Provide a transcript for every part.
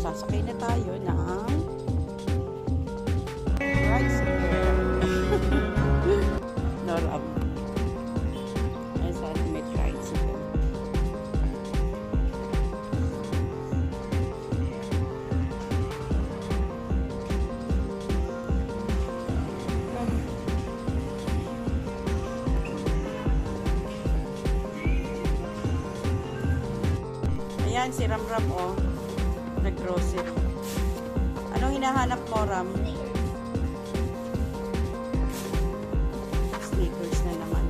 sasakay na tayo ng tricycle. Norab. Ay, sa atin may tricycle. Ayan, si Ramram, oh. Nag-grocery. Anong hinahanap mo, Ram? Sneakers na naman.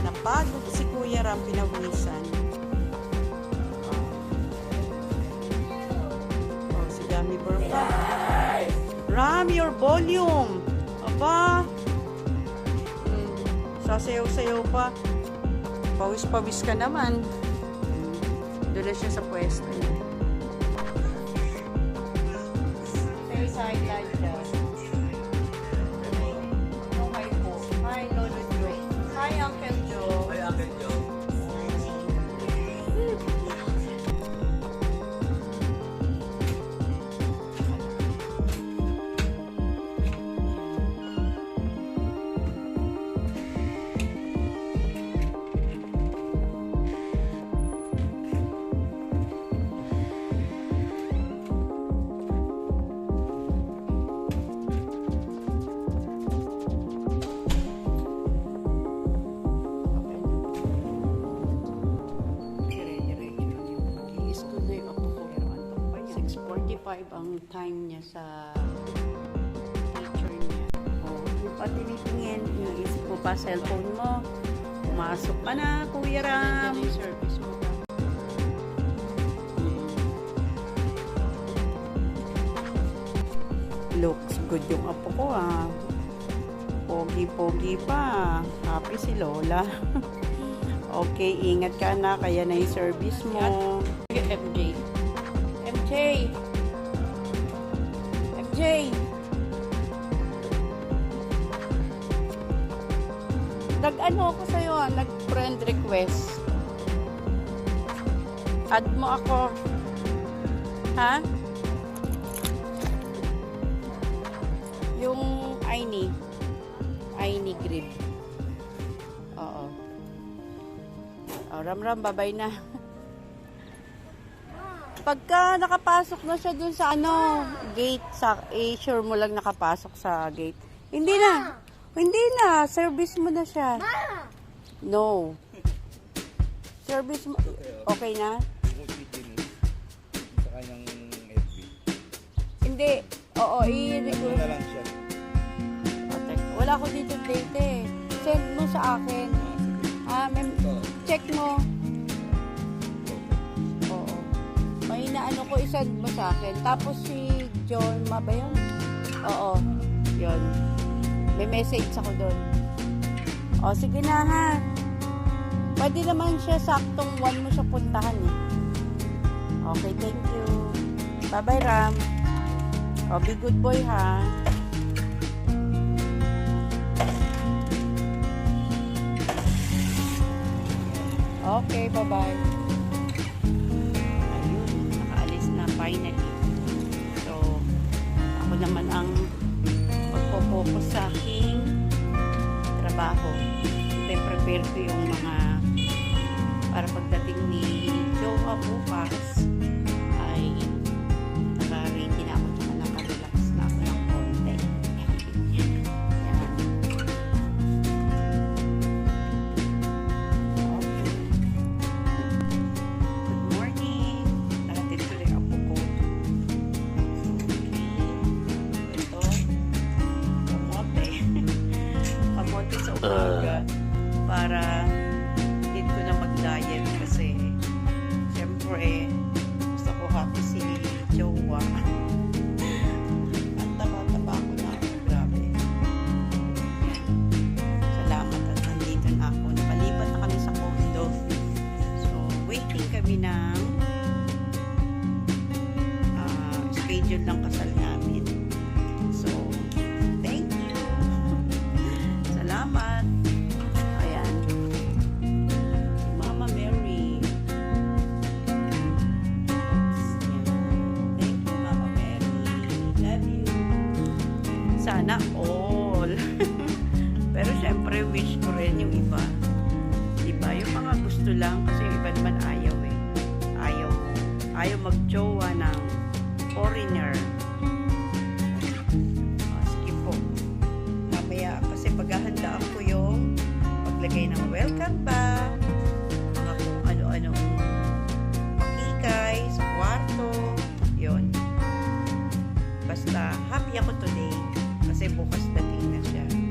Napagod si Kuya Ram, pinawisan. Oh, si Gummy Bear pa. Ram, your volume! Aba! Sasayaw-sayaw pa. Pawis-pawis ka naman. Doon siya sa pwesto niya. Say sideline siya. Oh, hi po. Hi, Lolo Joe. Hi, Uncle Joe. Hi, Uncle Joe. Ang time niya sa teacher niya. O, yung pa tinitingin, iniisip mo pa cellphone mo. Pumasok ka na, Kuya Ram. Yung service mo pa. Looks good yung apo ko, ah. Pogi-pogi pa. Happy si Lola. Okay, ingat ka na. Kaya na yung service mo. MJ. MJ! Jay, nag-ano ako sa'yo, nag-friend request. Add mo ako. Ha? Yung Aini Grib. Oo. Oh, Ram, babay na. Pagka nakapasok na siya dun sa gate, sure mo lang nakapasok sa gate. Hindi na, service mo na siya. No. Service mo, okay na? Sa kanyang FB. Hindi, oo, i-record. Na lang siya. Okay. Wala ko dito date eh. Send mo sa akin. Check mo. May naano ko, isend mo sa akin. Tapos si John, ba yun? Oo, yun. May message ako doon. O, sige na ha. Pwede naman siya saktong 1 mo siya puntahan eh. Okay, thank you. Bye-bye, Ram. O, be good boy ha. Okay, bye-bye. Finally. So, ako naman ang magpo-focus sa aking trabaho. I-prepare ko yung mga para pagdating ni Jowa bukas ay naka-ready na ako at naka-relax na ako ng konti. Yan. Okay. Good morning. Nalatid ko rin ako. Sa umaga para hindi ko na mag-diet kasi siyempre gusto ko happy si Jowa. Ang taba-taba ko na ako. Grabe. Yan. Salamat at nandito na ako. Napalipat na kami sa condo. So, waiting kami ng schedule ng kasal namin. So, thank you. Salamat. Ayan. i-wish ko rin yung iba. Diba? Yung mga gusto lang kasi yung iba naman ayaw eh. Ayaw mag-jowa ng foreigner. Sige po. Mamaya kasi paghahandaan ko yung paglagay ng welcome back, mga kung ano-anong pakikay sa kwarto. Yun. Basta happy ako today kasi bukas dating na siya.